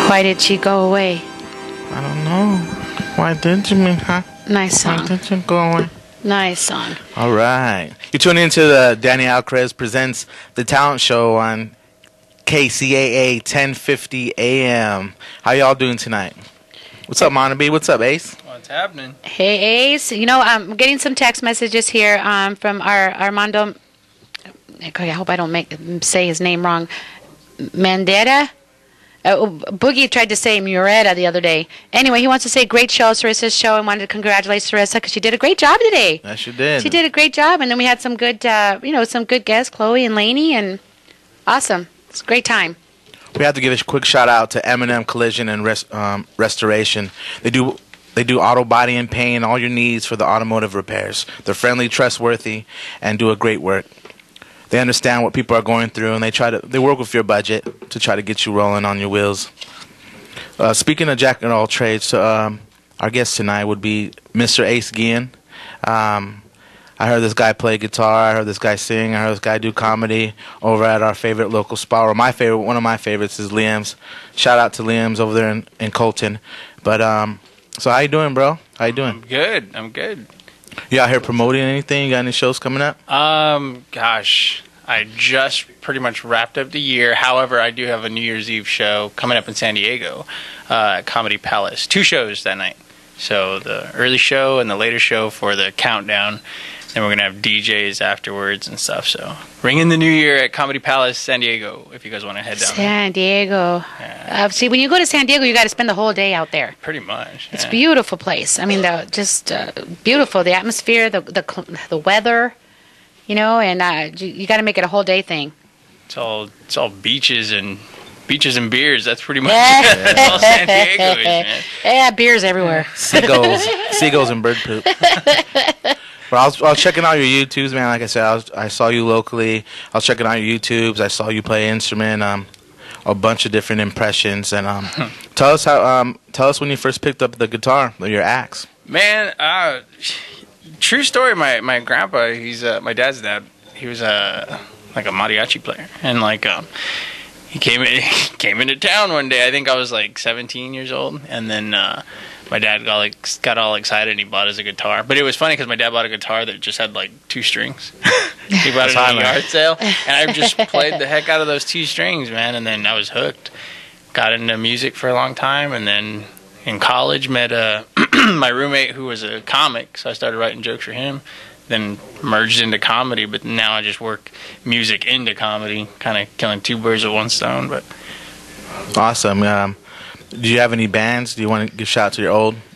Why did she go away? I don't know. Why did you, huh? Nice Why song. did you go away? Nice song. All right. You tune into the Danny Alcrez Presents the Talent Show on KCAA 1050 AM. How y'all doing tonight? What's up, Monaby? What's up, Ace? What's happening? Hey, Ace. You know, I'm getting some text messages here from our Armando. Okay, I hope I don't say his name wrong. Mandera? Boogie tried to say Mureta the other day. Anyway, he wants to say great show, Sarissa's show, and wanted to congratulate Sarissa because she did a great job today. Yes, she did. She did a great job, and then we had some good, some good guests, Chloe and Lainey, and awesome. It's a great time. We have to give a quick shout out to M&M Collision and Restoration. They do auto body and paint, all your needs for the automotive repairs. They're friendly, trustworthy, and do a great work. They understand what people are going through, and they work with your budget to try to get you rolling on your wheels. Speaking of jack and all trades, our guest tonight would be Mr. Ace Guillen. I heard this guy play guitar. I heard this guy sing. I heard this guy do comedy over at our favorite local spot. Or one of my favorites is Liam's. Shout out to Liam's over there in Colton. But so how you doing, bro? How you doing? I'm good. You out here promoting anything? You got any shows coming up? Gosh, I just pretty much wrapped up the year. However, I do have a New Year's Eve show coming up in San Diego, at Comedy Palace. 2 shows that night. So the early show and the later show for the countdown. Then we're going to have DJs afterwards and stuff. So ring in the new year at Comedy Palace, San Diego, if you guys want to head down San Diego. Yeah. See, when you go to San Diego, you got to spend the whole day out there. Pretty much. It's a beautiful place. I mean, just beautiful. The atmosphere, the weather, and you got to make it a whole day thing. It's all beaches and beers. That's pretty much that's all San Diego is, man. Yeah, beers everywhere. Seagulls and bird poop. Well, I was checking out your YouTubes, man. Like I said, I saw you locally. I was checking out your YouTubes. I saw you play instrument, a bunch of different impressions. And tell us when you first picked up the guitar or your axe. Man, true story. My grandpa, he's my dad's dad. He was like a mariachi player, and he came into town one day. I think I was like 17 years old, and then my dad got all excited and he bought us a guitar. But it was funny because my dad bought a guitar that just had like 2 strings. He bought it at a yard sale, and I just played the heck out of those 2 strings, man. And then I was hooked. Got into music for a long time, and then in college met my roommate who was a comic, so I started writing jokes for him. Then merged into comedy, but now I just work music into comedy, kind of killing 2 birds with 1 stone. But awesome. Do you have any bands? Do you want to give a shout out to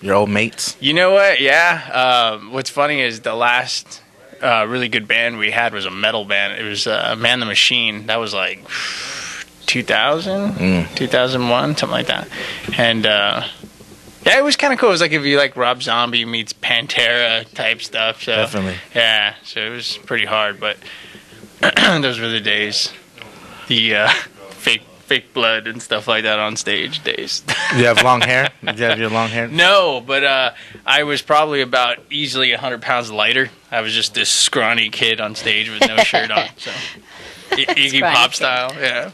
your old mates? You know what? Yeah. What's funny is the last really good band we had was a metal band. It was Man the Machine. That was like 2000, 2001, something like that. And yeah, it was kind of cool. It was like if you like Rob Zombie meets Pantera type stuff. So, definitely. Yeah. So it was pretty hard, but those were the days. The fake blood and stuff like that on stage days. Do you have long hair? Did you have your long hair? No, but I was probably about easily 100 pounds lighter. I was just this scrawny kid on stage with no shirt on. So Iggy Pop style, yeah.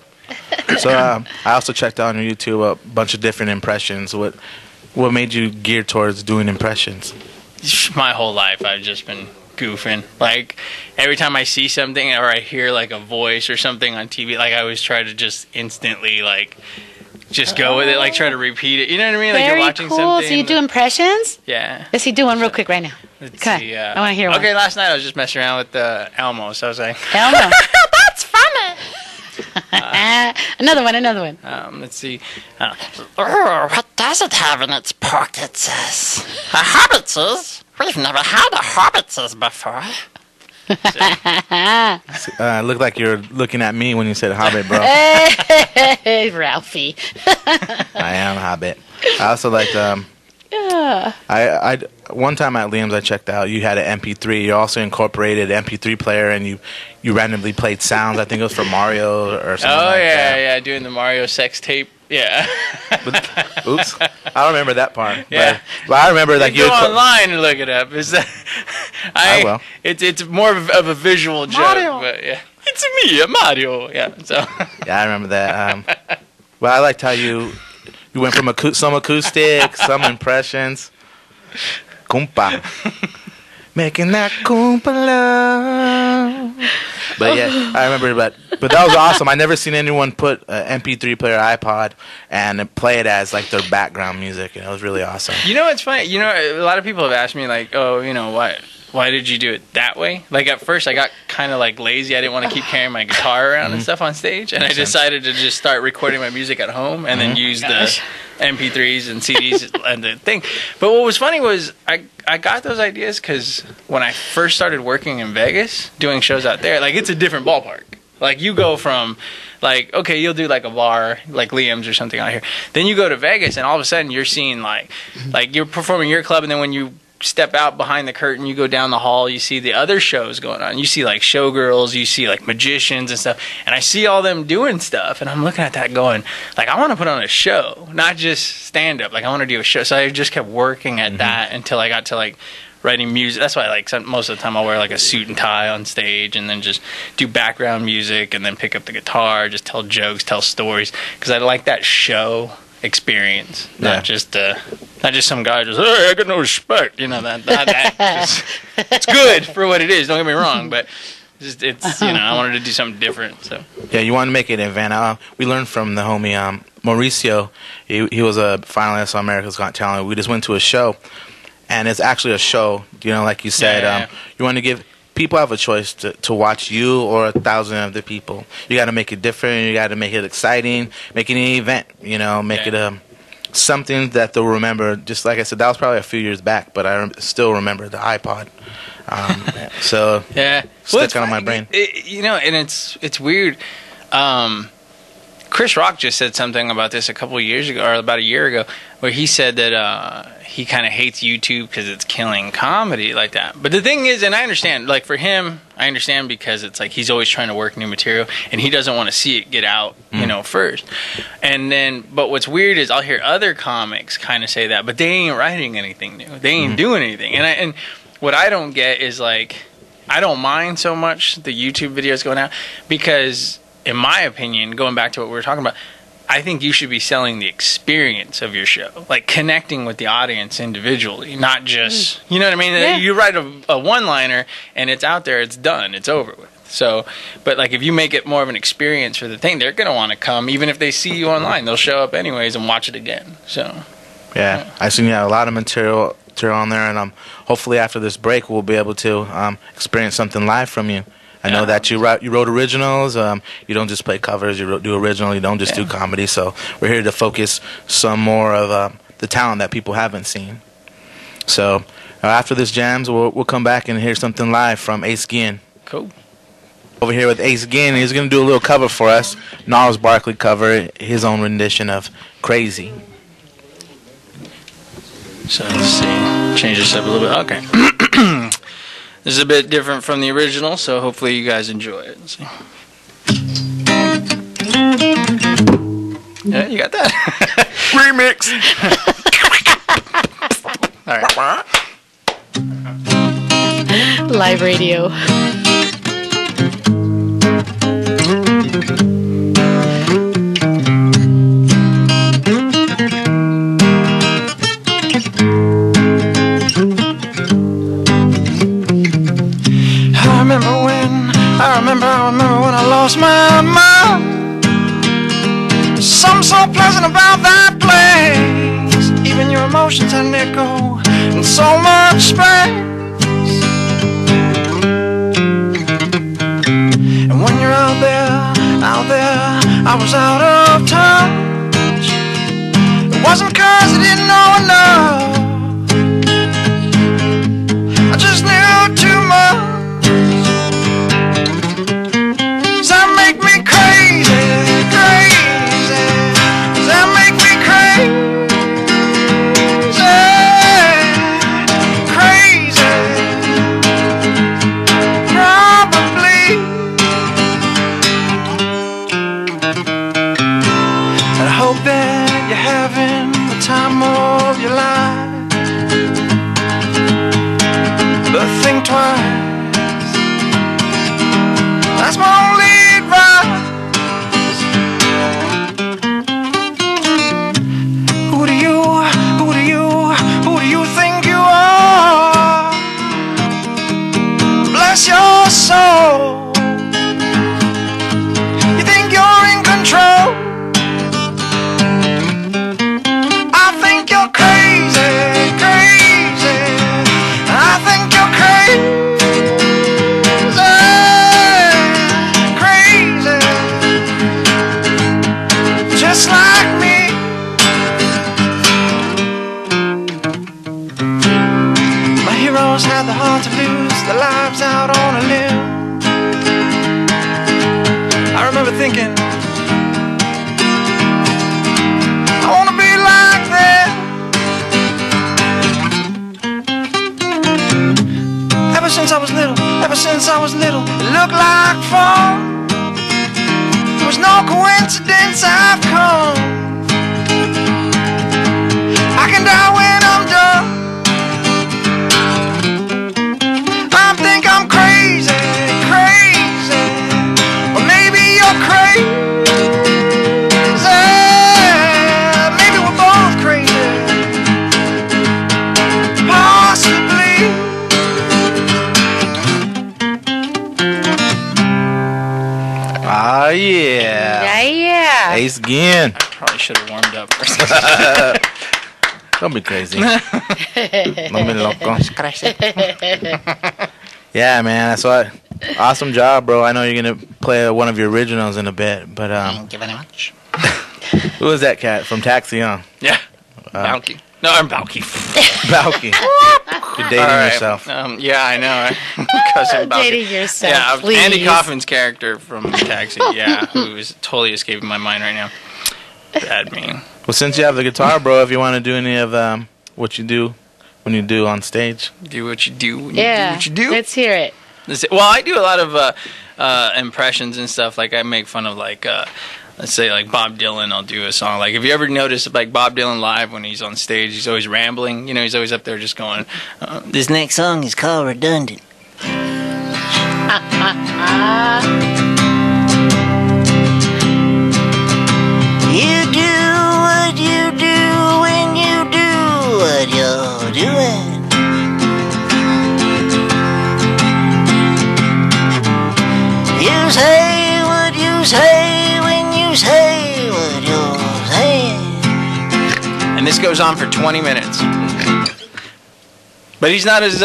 So I also checked out on your YouTube a bunch of different impressions. What made you gear towards doing impressions? My whole life I've just been goofing. Like every time I see something or I hear like a voice or something on TV, like I always try to just instantly just go with it, like try to repeat it. You know what I mean? Like Very you're watching cool. something. So you do impressions? Yeah. Let's see, do one real quick right now. Let's Come on. see, I want to hear one. Okay, last night I was just messing around with Elmo, so I was like, Elmo. That's funny. Another one. Let's see. What does it have in its pockets? A hobbitses? We've never had a hobbitses before. Looked like you're looking at me when you said Hobbit, bro. Hey, Ralphie. I am Hobbit. I also liked I one time at Liam's I checked out you had an MP3. You also incorporated an MP3 player and you randomly played sounds. I think it was for Mario or something. Oh like yeah, that. yeah, doing the Mario sex tape. Yeah. Oops, I don't remember that part. Yeah. but I remember like you go online and look it up. Is that I will. It's more of a visual joke, Mario. but yeah, it's me, Mario. Yeah. So yeah, I remember that. But I liked how you We went from some acoustic, some impressions. Compa. Making that compa love. But yeah, I remember. But that was awesome. I never seen anyone put an MP3 player iPod and play it as like their background music. And it was really awesome. You know what's funny? You know, a lot of people have asked me like, oh, you know, why did you do it that way? Like at first I got kind of like lazy. I didn't want to keep carrying my guitar around and stuff on stage. And I decided to just start recording my music at home and then use the MP3s and CDs and the thing. But what was funny was I got those ideas because when I first started working in Vegas, doing shows out there, like it's a different ballpark. Like you go from like, okay, you'll do like a bar like Liam's or something out here. Then you go to Vegas and all of a sudden you're seeing like you're performing your club, and then when you step out behind the curtain, you go down the hall, you see the other shows going on. You see like showgirls, you see like magicians and stuff. And I see all them doing stuff, and I'm looking at that going, like, I want to put on a show, not just stand up. Like, I want to do a show. So I just kept working at that until I got to like writing music. That's why like most of the time I'll wear like a suit and tie on stage and then just do background music and then pick up the guitar, just tell jokes, tell stories, because I like that show experience, not just some guy just, hey, I got no respect, you know, that just, it's good for what it is, don't get me wrong, but it's you know, I wanted to do something different. So yeah, you want to make it an event. We learned from the homie Mauricio. He was a finalist on America's Got Talent. We just went to a show, and it's actually a show, you know, like you said. You want to give people have a choice to watch you or 1,000 other people. You got to make it different. You got to make it exciting. Make it an event. You know, make it something that they'll remember. Just like I said, that was probably a few years back, but I still remember the iPod. So yeah, stuck on my brain. You know, and it's weird. Chris Rock just said something about this a couple of years ago, or about a year ago, where he said that he kind of hates YouTube because it's killing comedy like that. But the thing is, and I understand, like for him, I understand because it's like he's always trying to work new material, and he doesn't want to see it get out, you know, first. And then, but what's weird is I'll hear other comics kind of say that, but they ain't writing anything new. They ain't doing anything. And what I don't get is like, I don't mind so much the YouTube videos going out because, in my opinion, going back to what we were talking about, I think you should be selling the experience of your show, like connecting with the audience individually, not just, you know what I mean? Yeah. You write a one-liner and it's out there, it's done, it's over with. So, but like if you make it more of an experience for the thing, they're going to want to come, even if they see you online, they'll show up anyways and watch it again. So, yeah. I seen you have a lot of material on there, and hopefully after this break we'll be able to experience something live from you. I know that you wrote originals. You don't just play covers. You do original. You don't just do comedy. So we're here to focus some more of the talent that people haven't seen. So after this jams, we'll come back and hear something live from Ace Ginn. Cool. Over here with Ace Ginn, he's going to do a little cover for us. Gnarls Barkley cover, his own rendition of Crazy. So let's see. Change this up a little bit. Okay. This is a bit different from the original, so hopefully you guys enjoy it. Let's see. Yeah, you got that. Remix. All right. Live radio. I remember when I lost my mind. Something so pleasant about that place. Even your emotions had an echo and so much space. And when you're out there, I was out of touch. It wasn't 'cause I didn't know enough. I just knew too much. Time of your life. thinking, I wanna be like that. Ever since I was little, it looked like fun. It was no coincidence I've come. I can die when I'm done. I think I'm crazy, crazy. Or maybe you're crazy. Maybe we're both crazy. Possibly. Ah, yeah. Yeah. Ace again. Probably should have warmed up first. Don't be crazy. No me loco. Yeah, man. That's what. Awesome job, bro. I know you're gonna play one of your originals in a bit, but Thank you very much. who is that cat from Taxi? Huh? Yeah. Balky. No, I'm Balky. Balky. You're dating All right. yourself. Yeah, I know. Cousin Balky. Dating yourself, Yeah, please. Andy Kaufman's character from Taxi. Yeah, who is totally escaping my mind right now. Bad mean. Well, since you have the guitar, bro, if you want to do any of what you do when you do on stage. Do what you do. When you do Yeah. what you do. Let's hear it. Well, I do a lot of impressions and stuff. Like I make fun of let's say like Bob Dylan. I'll do a song. Like if you ever notice like Bob Dylan live when he's on stage, he's always rambling. You know, he's always up there just going. This next song is called Redundant. You do what you do when you do what you're doing. You say what you say when you say what you're saying. And this goes on for 20 minutes. But he's not as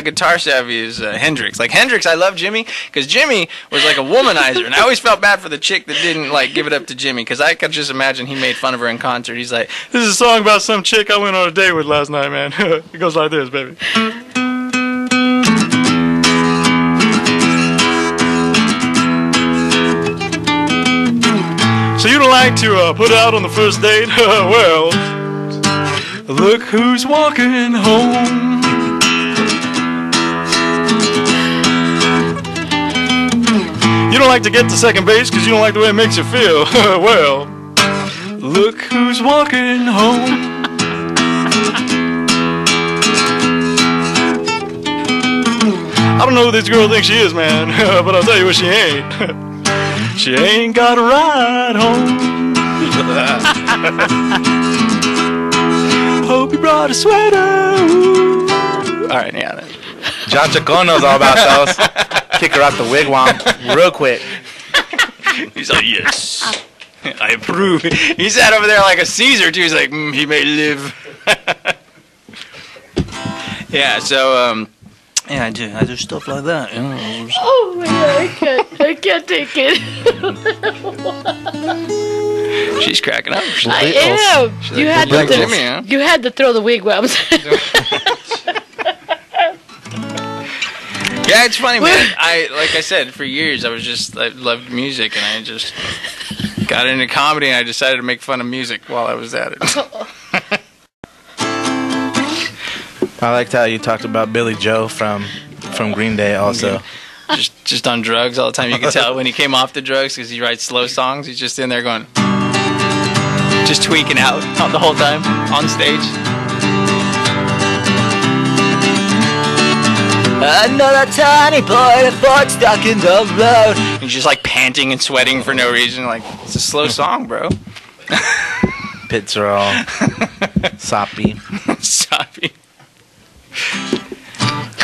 guitar savvy as Hendrix. Like Hendrix, I love Jimmy because Jimmy was like a womanizer, and I always felt bad for the chick that didn't like give it up to Jimmy because I could just imagine he made fun of her in concert. He's like, "This is a song about some chick I went on a date with last night, man." It goes like this, baby. So you don't like to put out on the first date? Well, look who's walking home. You don't like to get to second base because you don't like the way it makes you feel. Well, look who's walking home. I don't know who this girl thinks she is, man, but I'll tell you what she ain't. She ain't got a ride home. Hope you brought a sweater. Ooh. All right, yeah. John Chacon knows all about those. Kick her out the wigwam real quick. He's like, yes, I approve. He sat over there like a Caesar too. He's like, he may live. Yeah. So, yeah, I do stuff like that. You know. Oh my god, I can't take it. She's cracking up. I am. You had like to Jimmy, huh? you had to throw the wigwams. Yeah, it's funny, man. Like I said, for years I loved music, and I just got into comedy, and I decided to make fun of music while I was at it. I liked how you talked about Billy Joe from Green Day also. Just on drugs all the time. You can tell when he came off the drugs because he writes slow songs. He's just in there going, just tweaking out the whole time on stage. Another tiny boy that fought stuck in the road. He's just like panting and sweating for no reason. Like, it's a slow song, bro. Pits are all soppy. Soppy.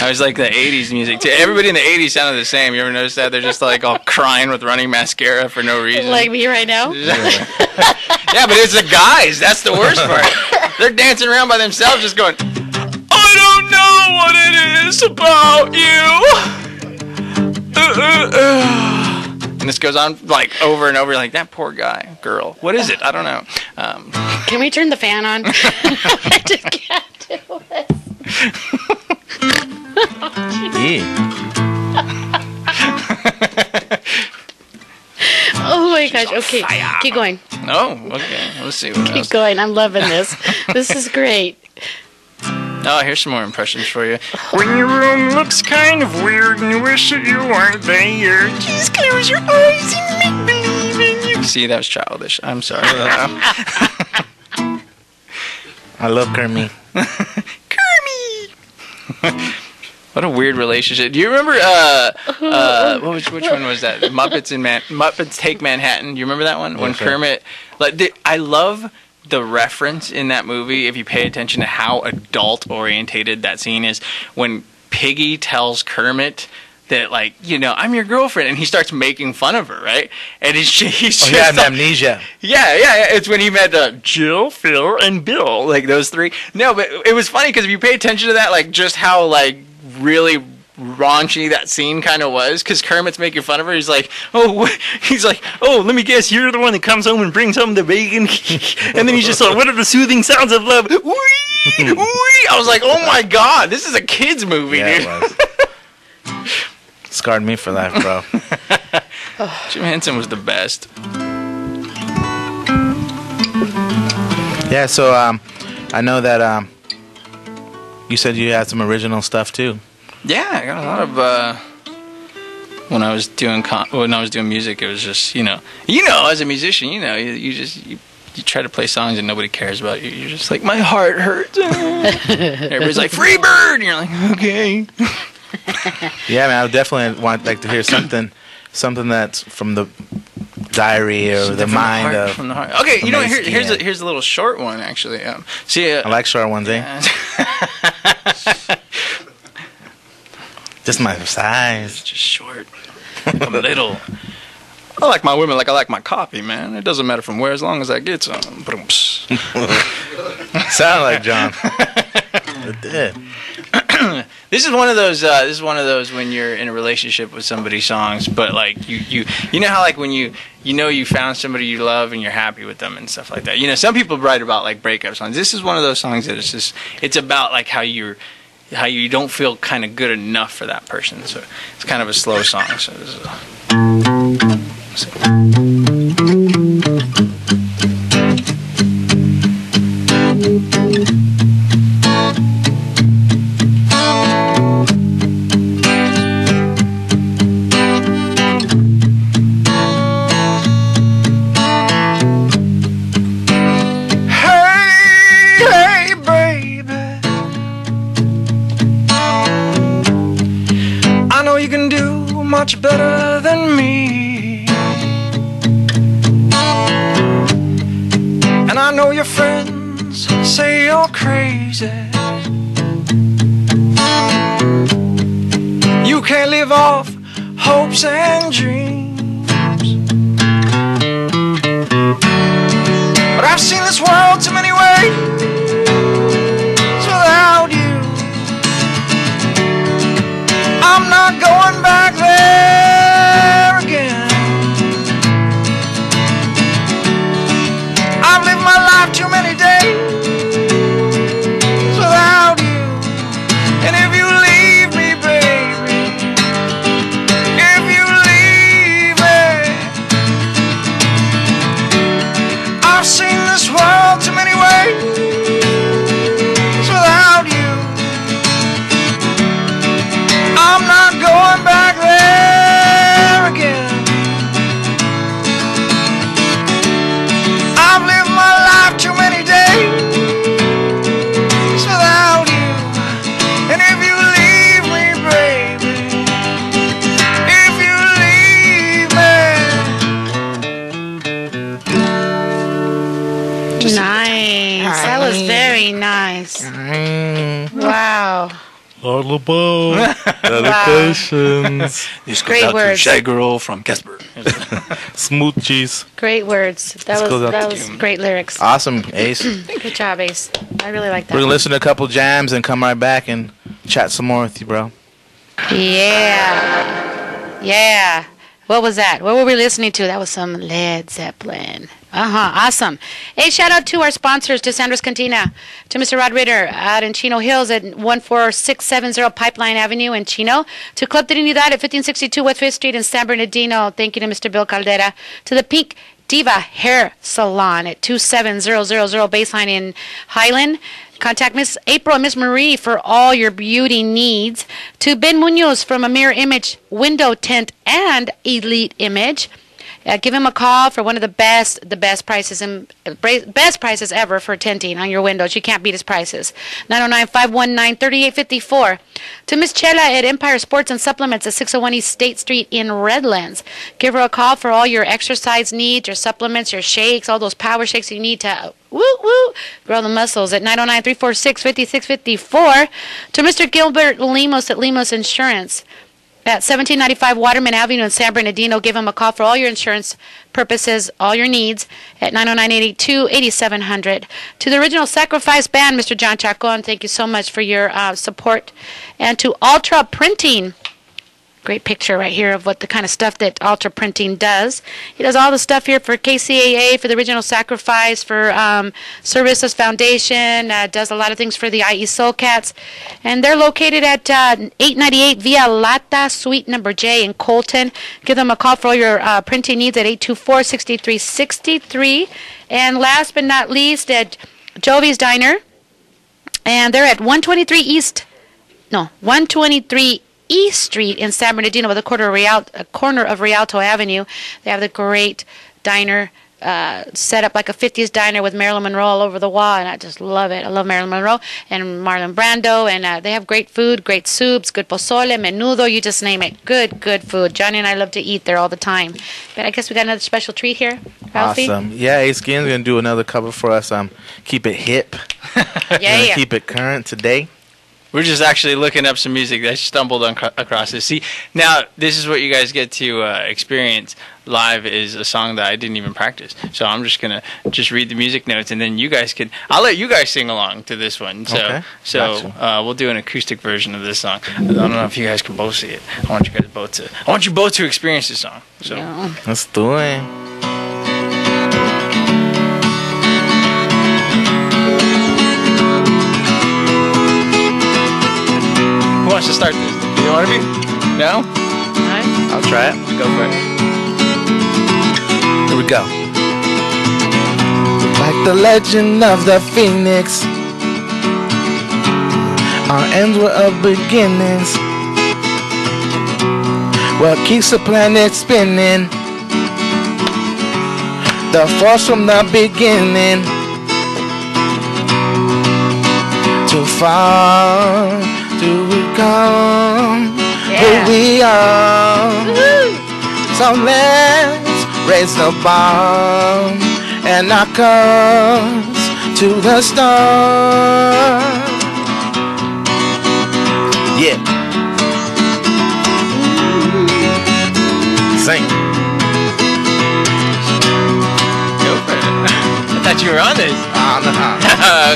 I was like the 80s music too. Everybody in the 80s sounded the same. You ever notice that? They're just like all crying with running mascara for no reason. Like me right now. Yeah, but it's the guys. That's the worst part. They're dancing around by themselves just going, I don't know what it is about you. And this goes on like over and over, like that poor guy, girl. What is it? I don't know. Can we turn the fan on? I just can't do it. Yeah. gosh. Okay, keep going. Oh, okay. Let's see what Keep else. going. I'm loving this. This is great. Oh, here's some more impressions for you. When your room looks kind of weird and you wish that you weren't there, just close your eyes and make believe in you. See, that was childish. I'm sorry. I love Kermit. Kermit. What a weird relationship. Do you remember which one was that? Muppets Take Manhattan. Do you remember that one? When sure. Kermit, I love the reference in that movie. If you pay attention to how adult orientated that scene is, when Piggy tells Kermit that, like, you know, I'm your girlfriend, and he starts making fun of her, right? And he's just He had amnesia. Yeah. It's when he met Jill, Phil, and Bill, like those three. No, but it was funny because if you pay attention to that, like just how like really raunchy that scene kind of was, because Kermit's making fun of her. He's like, oh, let me guess, you're the one that comes home and brings home the bacon, and then he's just like, what are the soothing sounds of love? Wee, wee. I was like, oh my god, this is a kids movie, Yeah, dude. it was. Scarred me for life, bro. Jim Henson was the best. Yeah, so I know that you said you had some original stuff too. Yeah, I got a lot of when I was doing music. It was just you know, as a musician, you know, you try to play songs and nobody cares about you. You're just like, my heart hurts. Everybody's like, free bird, and you're like, okay. Yeah, man, I would definitely like to hear something that's from the diary or the mind of. From the heart. Okay, you know, Amazing, here's a little short one actually. See, I like short ones, eh? Just my size. just short. I'm little. I like my women like I like my coffee, man. It doesn't matter from where, as long as I get some. Sound like John. It did. This is one of those. This is one of those when you're in a relationship with somebody songs, but like you know how like when you found somebody you love and you're happy with them and stuff like that. You know, some people write about like breakup songs. This is one of those songs that it's about like how you don't feel kind of good enough for that person. So it's kind of a slow song. So this is Hey, baby, I know you can do much better than me, and I know your friends say you're crazy. You can't live off hopes and dreams, but I've seen this world too many ways without you. I'm not going back there again. I've lived my life too many days without you. And if you leave me, baby, if you leave me, I've seen this world too many ways without you. I'm not going back there again. I've lived my life too many days without you. And if you leave me, baby, if you leave me. Nice. That was very nice. Wow. Dedications. Great words. Shy Girl from Casper. Smoochies. Great words. That goes out was to great lyrics. Awesome, Ace. Good job, Ace. I really like that. We're gonna listen to a couple jams and come right back and chat some more with you, bro. Yeah. Yeah. What was that? What were we listening to? That was some Led Zeppelin. Awesome. Hey, shout out to our sponsors, to Sandra's Cantina, to Mr. Rod Ritter out in Chino Hills at 14670 Pipeline Avenue in Chino, to Club Trinidad at 1562 West 5th Street in San Bernardino. Thank you to Mr. Bill Caldera. To the Pink Diva Hair Salon at 27000 Baseline in Highland. Contact Miss April and Miss Marie for all your beauty needs. To Ben Munoz from Amir Image Window Tint and Elite Image. Give him a call for one of the best prices ever for tinting on your windows. You can't beat his prices. 909-519-3854. To Miss Chela at Empire Sports and Supplements at 601 East State Street in Redlands. Give her a call for all your exercise needs, your supplements, your shakes, all those power shakes you need to grow the muscles at 909-346-5654. To Mr. Gilbert Lemos at Lemos Insurance at 1795 Waterman Avenue in San Bernardino. Give him a call for all your insurance purposes, all your needs, at 909-882-8700. To the Original Sacrifice Band, Mr. John Chacon, thank you so much for your support. And to Ultra Printing, great picture right here of what the kind of stuff that Ultra Printing does. He does all the stuff here for KCAA, for the Original Sacrifice, for Services Foundation, does a lot of things for the IE Soul Cats. And they're located at 898 Via Lata, Suite number J in Colton. Give them a call for all your printing needs at 824-6363. And last but not least, at Jovi's Diner. And they're at 123 East Street in San Bernardino, with a corner of Rialto Avenue. They have the great diner set up like a 50s diner with Marilyn Monroe all over the wall, and I just love it. I love Marilyn Monroe and Marlon Brando, and they have great food, great soups, good pozole, menudo, you just name it. Good food. Johnny and I love to eat there all the time. But I guess we got another special treat here, Ralphie. Awesome. Yeah, Ace Skin's going to do another cover for us. Keep it hip. Yeah. Keep it current today. We're just actually looking up some music. I stumbled across this. See, now this is what you guys get to experience live, is a song that I didn't even practice. So I'm just going to read the music notes, and then you guys I'll let you guys sing along to this one. So, okay. We'll do an acoustic version of this song. I don't know if you guys can both see it. I want you both to experience this song. So Yeah. Let's do it. who wants to start this? Do you want to be? No? I'll try it. Go for it. Here we go. Like the legend of the phoenix, our ends were of beginnings. What keeps the planet spinning? The force from the beginning. Too far do we come? Yeah. Who we are? So let's raise the bar and our cups to the stars. Yeah. Sing. Go for it. I thought you were on this.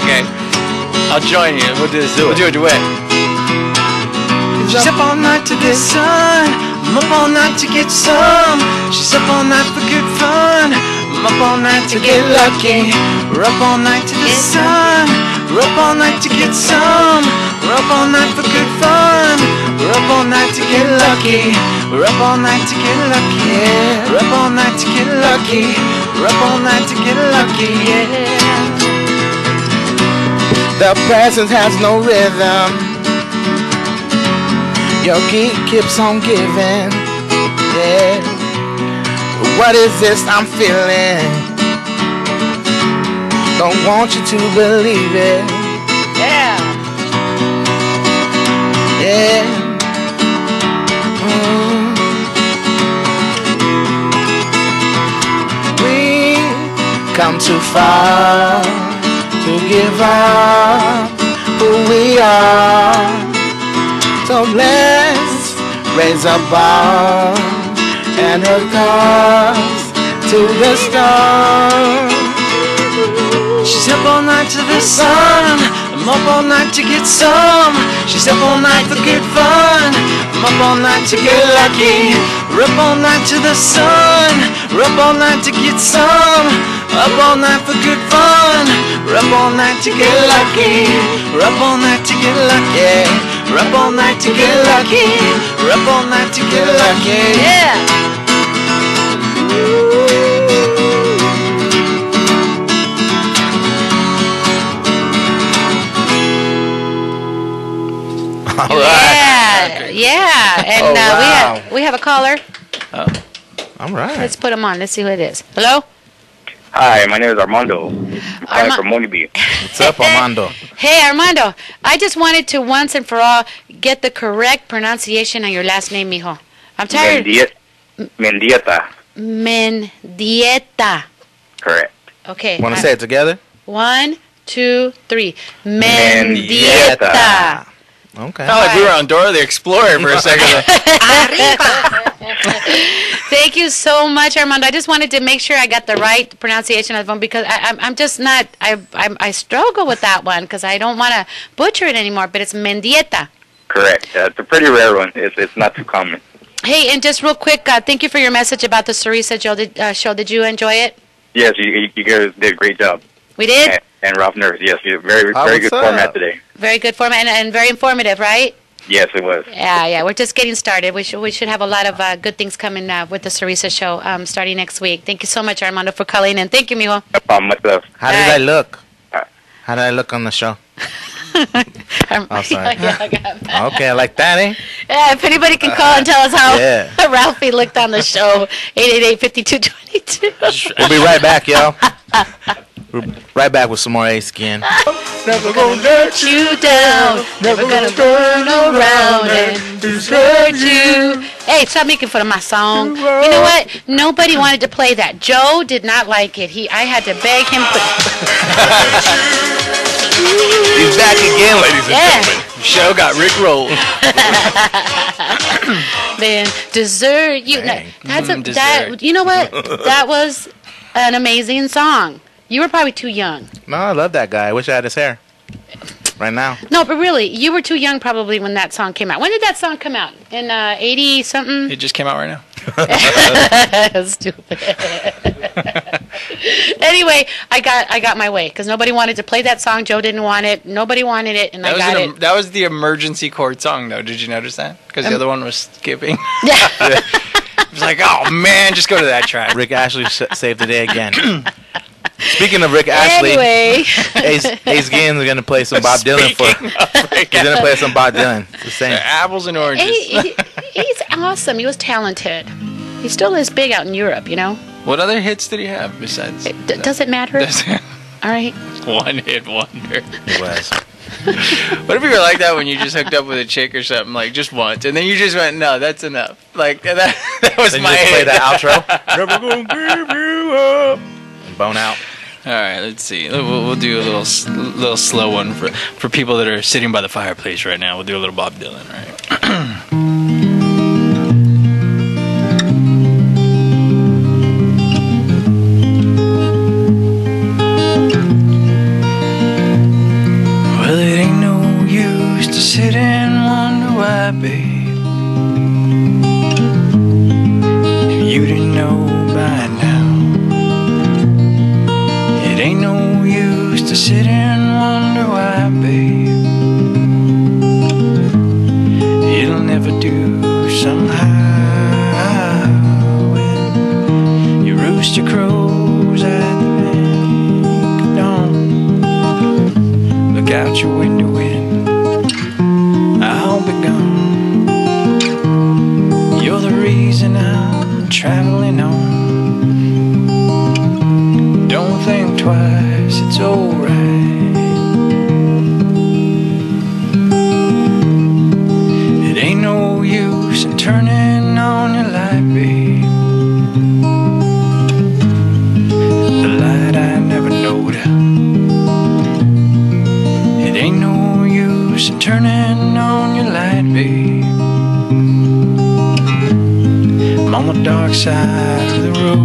Okay. I'll join you. We'll do this. We'll do a duet. She's up all night to get sun. I'm up all night to get some. She's up all night for good fun. I'm up all night to get lucky. We're up all night to the sun. We're up all night to get some. We're up all night for good fun. We're up all night to get lucky. We're up all night to get lucky. Yeah. We're up all night to get lucky. We're up all night to get lucky. Yeah. The present has no rhythm. Your key keeps on giving. Yeah. What is this I'm feeling? Don't want you to believe it. Yeah. Yeah. We come too far to give up who we are. So let's raise a bar and her cars to the stars. She's up all night to the sun. I'm up all night to get some. She's up all night for good fun. I'm up all night to get lucky. We're up all night to the sun. We're up all night to get some. Up all night for good fun. We're up all night to get lucky. We're up all night to get lucky. We're up all night to get lucky. We're up all night to get lucky. Yeah. All Yeah, yeah, and Oh, wow. we have a caller. All right. Let's put him on. Let's see who it is. Hello. Hi, my name is Armando. I'm Arma- from Monibi. What's up, Armando? Hey, Armando. I just wanted to once and for all get the correct pronunciation on your last name, mijo. I'm tired. Mendieta. Mendieta. Correct. Okay. Want to say it together? 1, 2, 3. Mendieta. Mendieta. Okay. Felt like we were on Dora the Explorer for a second. Thank you so much, Armando. I just wanted to make sure I got the right pronunciation of them because I'm just not. I struggle with that one because I don't want to butcher it anymore. But it's Mendieta. Correct. It's a pretty rare one. It's not too common. Hey, and just real quick, thank you for your message about the Sarisa show. Did you enjoy it? Yes, you guys did a great job. We did. And Ralph Nurse, yes, very what's good up? format today. Very good format and very informative, right? Yes, it was. Yeah. We're just getting started. We should have a lot of good things coming with the Sarisa show starting next week. Thank you so much, Armando, for calling in. Thank you, mijo. No problem. Much love. How did I look? How did I look on the show? Oh, sorry. Yeah. Okay, I like that, eh? Yeah, if anybody can call and tell us how Yeah. Ralphie looked on the show, 888-5222. We'll be right back, y'all. We're right back with some more Ace again. Never gonna let you down. Never gonna turn around and desert you. Hey, stop making fun of my song. You know what? Nobody wanted to play that. Joe did not like it. I had to beg him. He's back again, ladies and gentlemen. Show got Rick rolled. Then desert you. No, that's a that. You know what? That was an amazing song. You were probably too young. No, I love that guy. I wish I had his hair. Right now. No, but really, you were too young probably when that song came out. When did that song come out? In 80 something? It just came out right now. Stupid. Anyway, I got my way because nobody wanted to play that song. Joe didn't want it. Nobody wanted it, and I got it. That was the emergency chord song, though. Did you notice that? Because the other one was skipping. Yeah. It was like, oh man, just go to that track. Rick Ashley saved the day again. Speaking of Rick Ashley, Anyway, Ace Gaines is going to play some Bob Dylan for. He's going to play some Bob Dylan. It's the same. Apples and oranges. he's awesome. He was talented. He still is big out in Europe, you know. What other hits did he have besides? Does it matter? All right. One hit wonder. It was. What if you were like that when you just hooked up with a chick or something, like just once, and then you just went, no, that's enough. Like that was Then my you just hit. play that outro. Never gonna give you up. And bone out. All right, let's see. We'll do a little slow one for people that are sitting by the fireplace right now. We'll do a little Bob Dylan, all right? Well, it ain't no use to sit and wonder why, babe. If you didn't know by now, it ain't no use to sit and wonder why, babe. It'll never do somehow when your rooster crows at the break of dawn. Look out your window and I'll be gone. You're the reason I'm traveling on. Don't think twice, it's alright. It ain't no use in turning on your light, babe. The light I never knowed. It ain't no use in turning on your light, babe. I'm on the dark side of the road.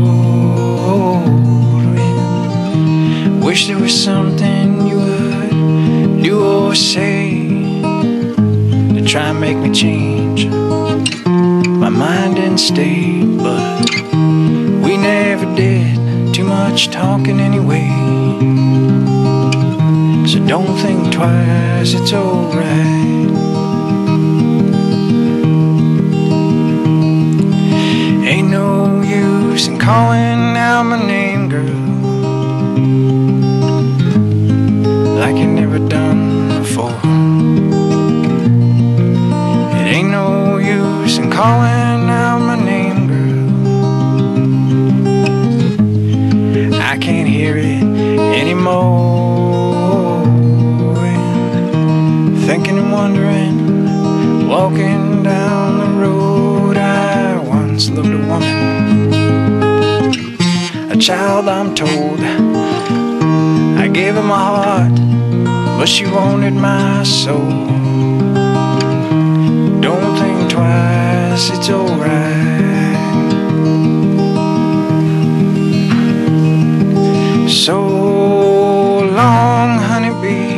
Wish there was something you would do or say to try and make me change my mind and state, but we never did too much talking anyway. So don't think twice, it's alright. Ain't no use in calling out my name, girl, like you never done before. It ain't no use in calling out my name, girl, I can't hear it anymore. And thinking and wondering, walking down the road, I once loved a woman, a child I'm told. I gave her my heart, but she wanted my soul. Don't think twice, it's alright. So long, honeybee,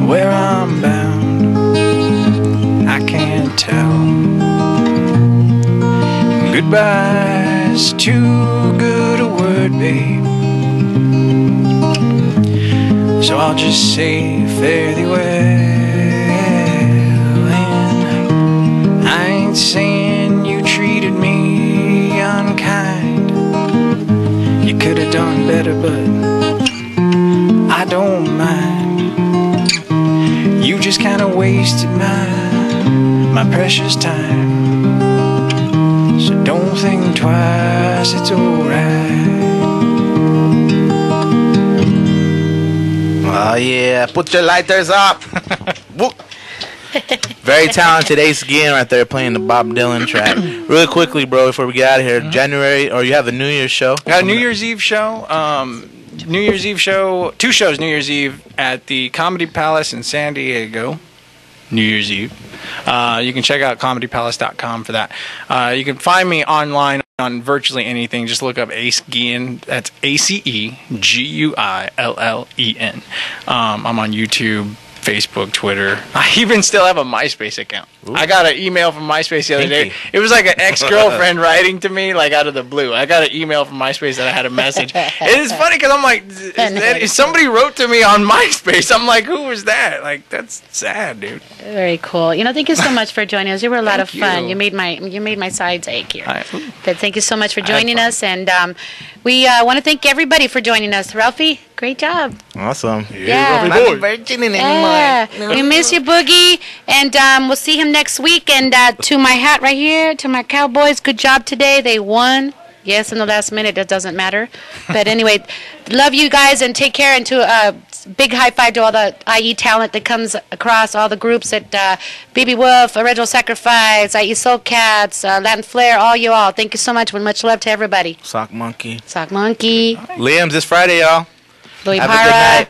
where I'm bound, I can't tell. Goodbye's too good a word, babe, so I'll just say fare thee well. And I ain't saying you treated me unkind, you could have done better, but I don't mind. You just kinda wasted my precious time, so don't think twice, it's alright. Oh yeah, put your lighters up. Whoop. Very talented Ace Ginn right there playing the Bob Dylan track. Really quickly, bro, before we get out of here, January, or you have the New Year's show? Got a New Year's Eve show. New Year's Eve show, 2 shows New Year's Eve at the Comedy Palace in San Diego. New Year's Eve. You can check out comedypalace.com for that. You can find me online on virtually anything. Just look up Ace Ginn. That's ACEGUILLEN. I'm on YouTube, Facebook, Twitter. I even still have a MySpace account. Ooh. I got an email from MySpace the other day. It was like an ex-girlfriend writing to me, like out of the blue. I got an email from MySpace that I had a message. It is funny because I'm like, somebody wrote to me on MySpace. I'm like, who was that? Like, that's sad, dude. Very cool. Thank you so much for joining us. You were a lot of fun. You made my sides ache here. But thank you so much for joining us, and we want to thank everybody for joining us. Ralphie, great job. Awesome. Yeah. Not a virgin anymore. No. We miss you, Boogie, and we'll see him next week. And to my hat right here, to my Cowboys, good job today. They won. Yes, in the last minute, it doesn't matter. But anyway, love you guys, and take care. And to big high five to all the IE talent that comes across, all the groups at Baby Wolf, Original Sacrifice, IE Soul Cats, Latin Flair, all you all. Thank you so much, and much love to everybody. Sock Monkey. Sock Monkey. Liam's this Friday, y'all. Louis Have a good Parra. night.